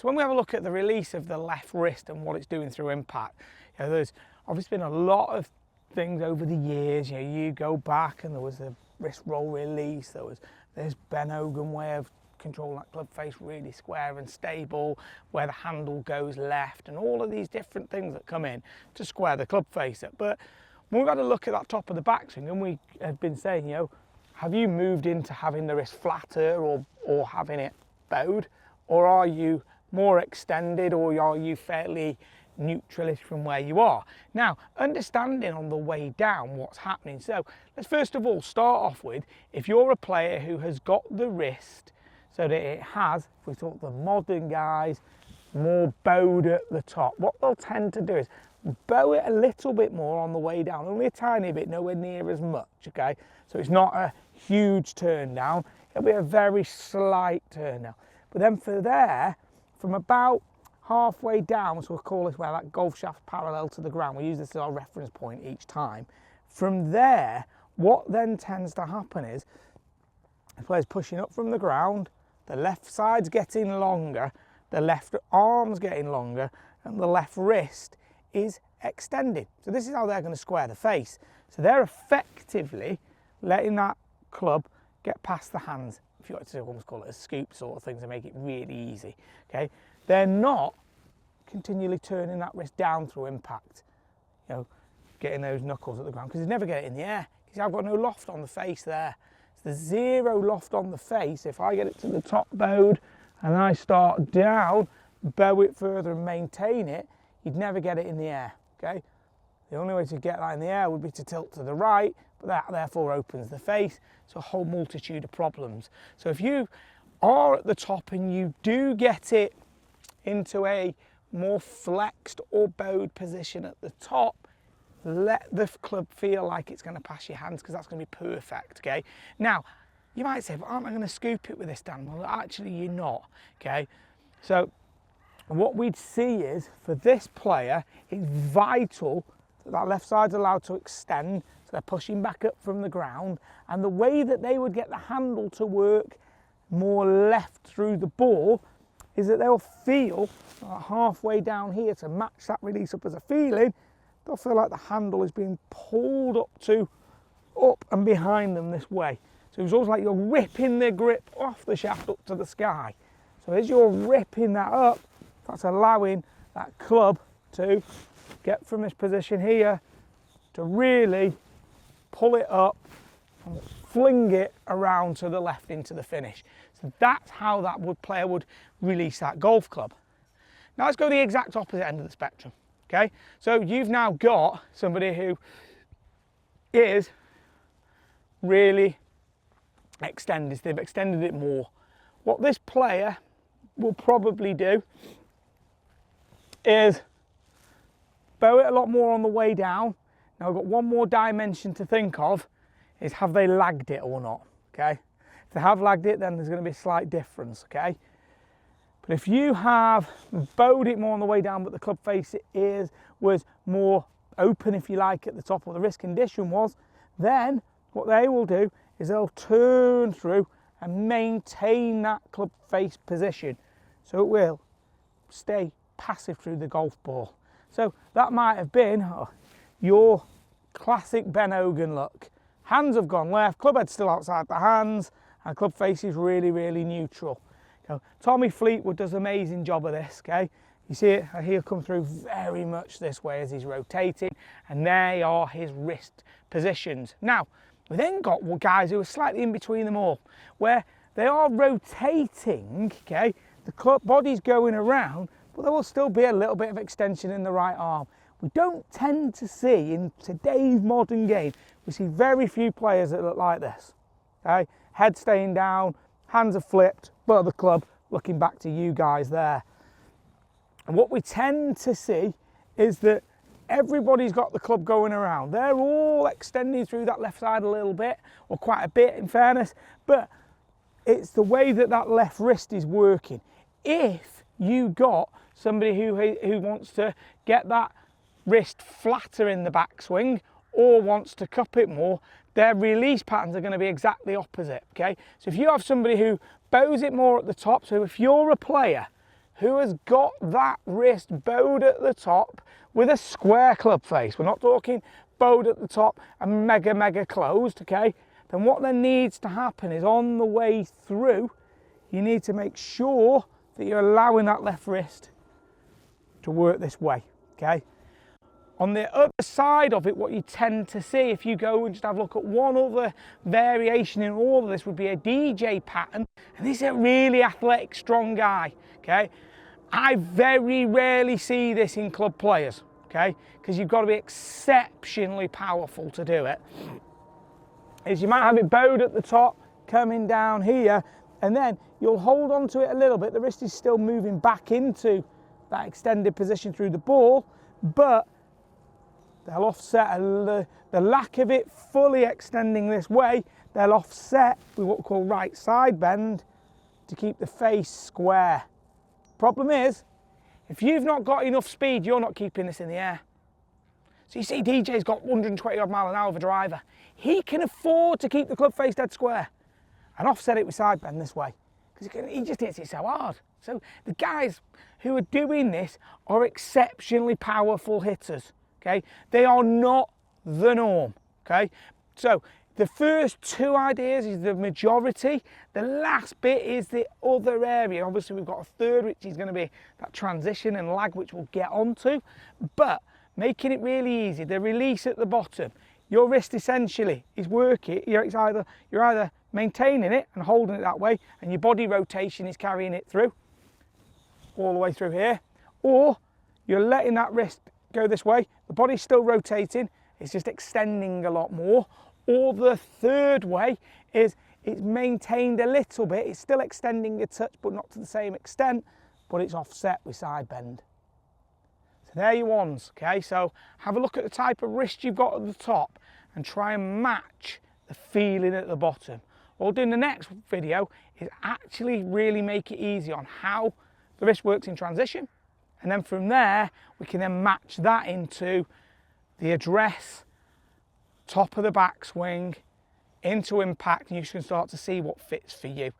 So when we have a look at the release of the left wrist and what it's doing through impact, there's obviously been a lot of things over the years. You go back and there was the wrist roll release, there was this Ben Hogan way of controlling that club face really square and stable, where the handle goes left, and all of these different things that come in to square the club face up. But when we've got to look at that top of the backswing, and we have been saying, have you moved into having the wrist flatter or having it bowed, or are you more extended, or are you fairly neutralish from where you are? Now, understanding on the way down what's happening. So let's first of all start off with, if you're a player who has got the wrist so that it has, if we talk the modern guys, more bowed at the top, what they'll tend to do is bow it a little bit more on the way down, only a tiny bit, nowhere near as much, okay? So it's not a huge turn down, it'll be a very slight turn down. But then from about halfway down, so we'll call this where that golf shaft's parallel to the ground, we use this as our reference point each time. From there, what then tends to happen is the player's pushing up from the ground, the left side's getting longer, the left arm's getting longer, and the left wrist is extended. So this is how they're going to square the face. So they're effectively letting that club get past the hands, if you like to almost call it a scoop sort of thing to make it really easy. Okay, they're not continually turning that wrist down through impact, getting those knuckles at the ground, because you never get it in the air. You see, I've got no loft on the face there. So there's zero loft on the face. If I get it to the top bowed and I start down, bow it further and maintain it, you'd never get it in the air, okay? The only way to get that in the air would be to tilt to the right, but that therefore opens the face, so a whole multitude of problems. So if you are at the top and you do get it into a more flexed or bowed position at the top, let the club feel like it's going to pass your hands, because that's going to be perfect, okay? Now, you might say, but aren't I going to scoop it with this, Dan? Well, actually, you're not, okay? So what we'd see is, for this player, it's vital that that left side's allowed to extend, so they're pushing back up from the ground, and the way that they would get the handle to work more left through the ball is that they'll feel halfway down here, to match that release up as a feeling, they'll feel like the handle is being pulled up and behind them this way. So it's almost like you're ripping the grip off the shaft up to the sky. So as you're ripping that up, that's allowing that club to get from this position here to really pull it up and fling it around to the left into the finish. So that's how that player would release that golf club. Now let's go the exact opposite end of the spectrum. Okay, so you've now got somebody who is really extended. They've extended it more. What this player will probably do is bow it a lot more on the way down. Now I've got one more dimension to think of, is have they lagged it or not, okay? If they have lagged it, then there's going to be a slight difference, okay? But if you have bowed it more on the way down, but the club face was more open, if you like, at the top, or the wrist condition was, then what they will do is they'll turn through and maintain that club face position. So it will stay passive through the golf ball. So that might have been your classic Ben Hogan look. Hands have gone left, club head's still outside the hands, and club face is really, really neutral. Tommy Fleetwood does an amazing job of this, okay? You see it, he'll come through very much this way as he's rotating, and they are his wrist positions. Now, we then got guys who are slightly in between them all, where they are rotating, okay? The club body's going around, but there will still be a little bit of extension in the right arm. We don't tend to see, in today's modern game, we see very few players that look like this, okay? Head staying down, hands are flipped, but the club looking back to you guys there. And what we tend to see is that everybody's got the club going around. They're all extending through that left side a little bit, or quite a bit in fairness, but it's the way that that left wrist is working. If you got somebody who wants to get that wrist flatter in the backswing, or wants to cup it more, their release patterns are going to be exactly opposite, okay? So if you have somebody who bows it more at the top, so if you're a player who has got that wrist bowed at the top with a square club face, we're not talking bowed at the top and mega closed, okay, then what there needs to happen is on the way through, you need to make sure that you're allowing that left wrist to work this way, okay? On the other side of it, what you tend to see, if you go and just have a look at one other variation in all of this, would be a DJ pattern. And this is a really athletic, strong guy, okay? I very rarely see this in club players, okay? Because you've got to be exceptionally powerful to do it. Is you might have it bowed at the top, coming down here, and then you'll hold on to it a little bit. The wrist is still moving back into that extended position through the ball, but they'll offset the lack of it fully extending this way. They'll offset with what we call right side bend to keep the face square. Problem is, if you've not got enough speed, you're not keeping this in the air. So you see DJ's got 120 odd mile an hour of a driver. He can afford to keep the club face dead square and offset it with side bend this way, because he just hits it so hard. So the guys who are doing this are exceptionally powerful hitters. Okay, they are not the norm. Okay, so the first two ideas is the majority. The last bit is the other area. Obviously, we've got a third, which is going to be that transition and lag, which we'll get onto. But making it really easy, the release at the bottom, your wrist essentially is working. You're either maintaining it and holding it that way, and your body rotation is carrying it through, all the way through here, or you're letting that wrist go this way, the body's still rotating, it's just extending a lot more. Or the third way is it's maintained a little bit, it's still extending a touch but not to the same extent, but it's offset with side bend. So there are your ones, okay? So have a look at the type of wrist you've got at the top and try and match the feeling at the bottom. What we'll do in the next video is actually really make it easy on how the wrist works in transition, and then from there we can then match that into the address, top of the backswing, into impact, and you can start to see what fits for you.